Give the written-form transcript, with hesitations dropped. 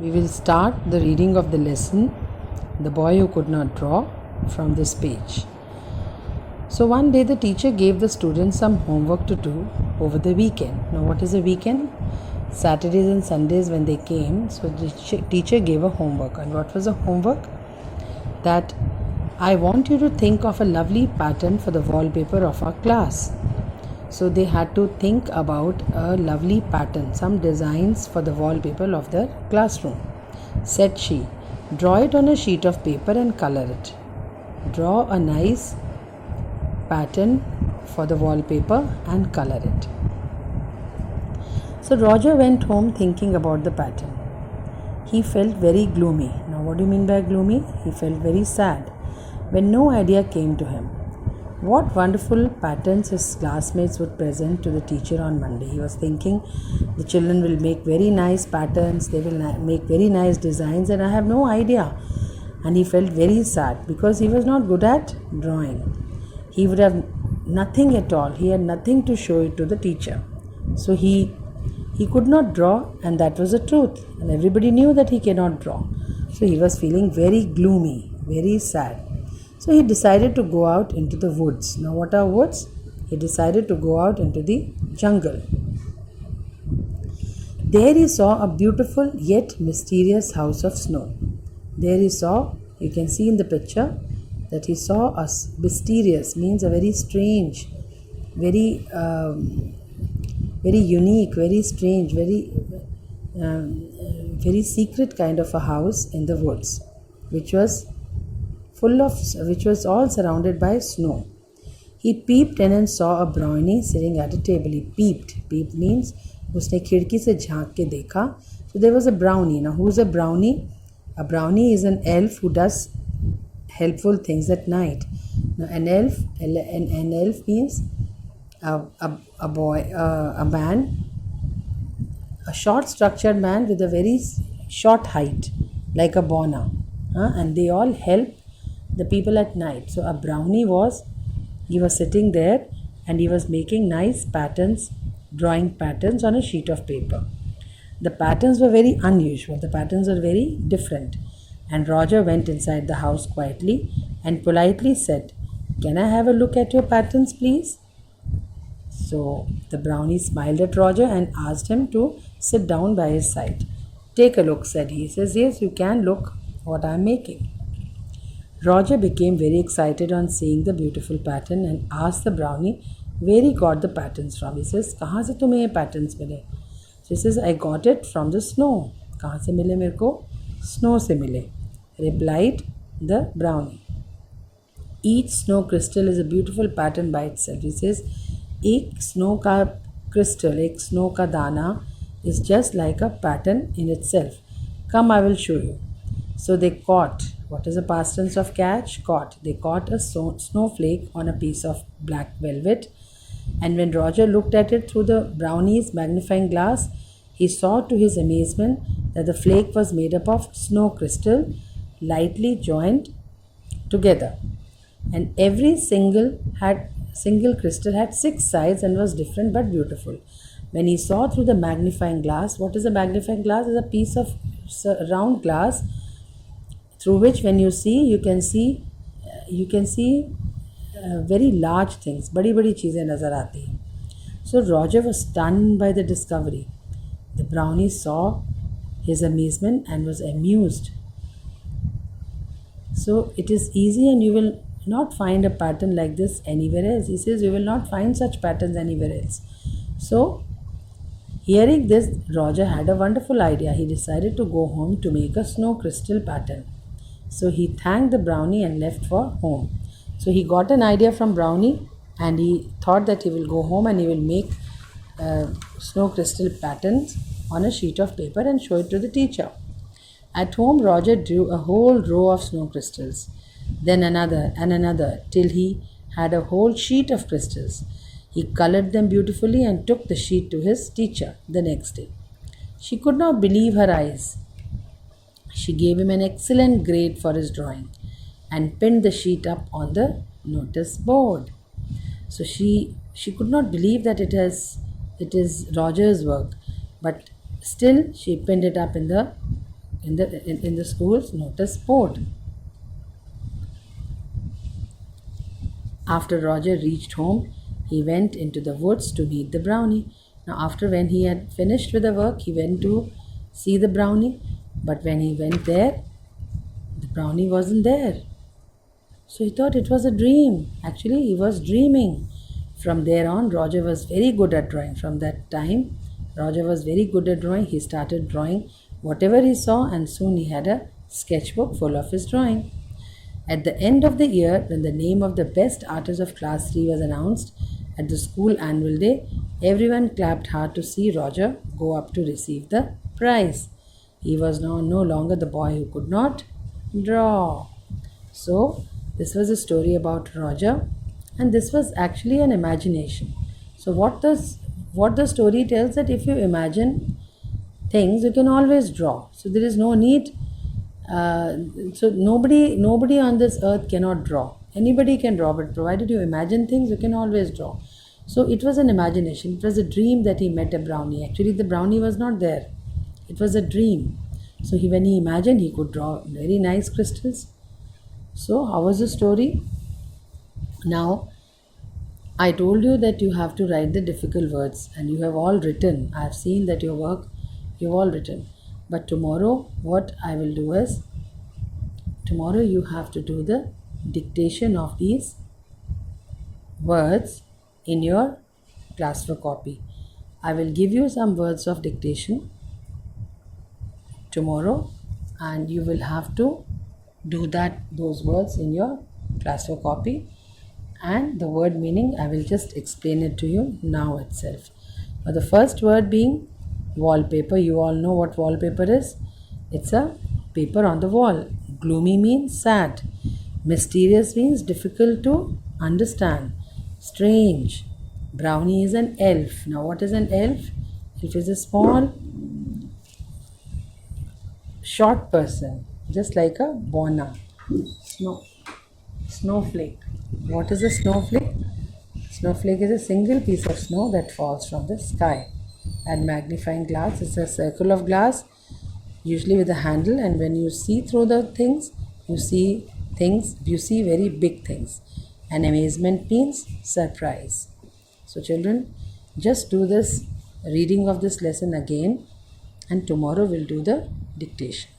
We will start the reading of the lesson, The Boy Who Could Not Draw, from this page. So one day the teacher gave the students some homework to do over the weekend. Now what is a weekend? Saturdays and Sundays when they came, so the teacher gave a homework. And what was the homework? That I want you to think of a lovely pattern for the wallpaper of our class. So they had to think about a lovely pattern, some designs for the wallpaper of their classroom. Said she, draw it on a sheet of paper and color it. Draw a nice pattern for the wallpaper and color it. So Roger went home thinking about the pattern. He felt very gloomy. Now what do you mean by gloomy? He felt very sad when no idea came to him. What wonderful patterns his classmates would present to the teacher on Monday. He was thinking the children will make very nice patterns, they will make very nice designs, and I have no idea. And he felt very sad because he was not good at drawing. He would have nothing at all. He had nothing to show it to the teacher. So he could not draw, and that was the truth. And everybody knew that he cannot draw. So he was feeling very gloomy, very sad. So he decided to go out into the woods. Now what are woods? He decided to go out into the jungle. There he saw a beautiful yet mysterious house of snow. There he saw, you can see in the picture, that he saw a mysterious, means a very strange, very unique, very strange, very secret kind of a house in the woods, which was all surrounded by snow. He peeped in and saw a brownie sitting at a table. He peeped. Peep means उसने खिड़की से झांक के देखा. So there was a brownie. Now who's a brownie? A brownie is an elf who does helpful things at night. Now an elf means a boy, a man, a short structured man with a very short height, like a bona, and they all help the people at night. So a brownie he was sitting there and he was making nice patterns, drawing patterns on a sheet of paper. The patterns were very unusual. The patterns were very different. And Roger went inside the house quietly and politely said, "Can I have a look at your patterns, please?" So the brownie smiled at Roger and asked him to sit down by his side. "Take a look," said he. He says, "Yes, you can look what I am making." Roger became very excited on seeing the beautiful pattern and asked the brownie where he got the patterns from. He says, "कहाँ से तुम्हें ये patterns मिले?" So he says, "I got it from the snow." कहाँ से मिले मेरे को? Snow से मिले, replied the brownie. Each snow crystal is a beautiful pattern by itself. He says, एक snow का crystal, एक snow का दाना is just like a pattern in itself. Come, I will show you. So they caught. What is the past tense of catch? Caught. They caught a snowflake on a piece of black velvet. And when Roger looked at it through the brownie's magnifying glass, he saw to his amazement that the flake was made up of snow crystal, lightly joined together. And every single crystal had 6 sides and was different but beautiful. When he saw through the magnifying glass, what is a magnifying glass? It's a piece of round glass through which when you see, you can see very large things. बड़ी चीज़ें नज़र आती हैं. So Roger was stunned by the discovery. The brownie saw his amazement and was amused. So it is easy, and you will not find a pattern like this anywhere else. He says you will not find such patterns anywhere else. So hearing this, Roger had a wonderful idea. He decided to go home to make a snow crystal pattern. So he thanked the brownie and left for home. So he got an idea from brownie and he thought that he will go home and he will make snow crystal patterns on a sheet of paper and show it to the teacher. At home, Roger drew a whole row of snow crystals, then another and another, till he had a whole sheet of crystals. He colored them beautifully and took the sheet to his teacher the next day. She could not believe her eyes. She gave him an excellent grade for his drawing and pinned the sheet up on the notice board. So she could not believe that it is Roger's work, but still she pinned it up in the in the school's notice board. After Roger reached home, he went into the woods to meet the brownie. Now, after when he had finished with the work, he went to see the brownie. But when he went there, the brownie wasn't there. So he thought it was a dream. Actually, he was dreaming. From there on, Roger was very good at drawing. From that time, Roger was very good at drawing. He started drawing whatever he saw, and soon he had a sketchbook full of his drawing. At the end of the year, when the name of the best artist of class 3 was announced at the school annual day, everyone clapped hard to see Roger go up to receive the prize. He was now no longer the boy who could not draw. So, this was a story about Roger, and this was actually an imagination. So, what the story tells, that if you imagine things, you can always draw. So, there is no need. So nobody on this earth cannot draw. Anybody can draw, but provided you imagine things, you can always draw. So it was an imagination. It was a dream that he met a brownie. Actually, the brownie was not there. It was a dream. So when he imagined, he could draw very nice crystals. So how was the story? Now, I told you that you have to write the difficult words, and you have all written. I have seen that your work you've all written. But tomorrow, what I will do is, tomorrow you have to do the dictation of these words in your class work copy. I will give you some words of dictation tomorrow, and you will have to do those words in your class work copy. And the word meaning, I will just explain it to you now itself. Now, the first word being wallpaper. You all know what wallpaper is. It's a paper on the wall. Gloomy means sad. Mysterious means difficult to understand. Strange. Brownie is an elf. Now, what is an elf? Elf is a small, short person, just like a bona. Snowflake. What is a snowflake? Snowflake is a single piece of snow that falls from the sky. And magnifying glass is a circle of glass, usually with a handle, and when you see through the things, you see very big things. And amazement means surprise. So children, just do this reading of this lesson again, and tomorrow we'll do the dictation.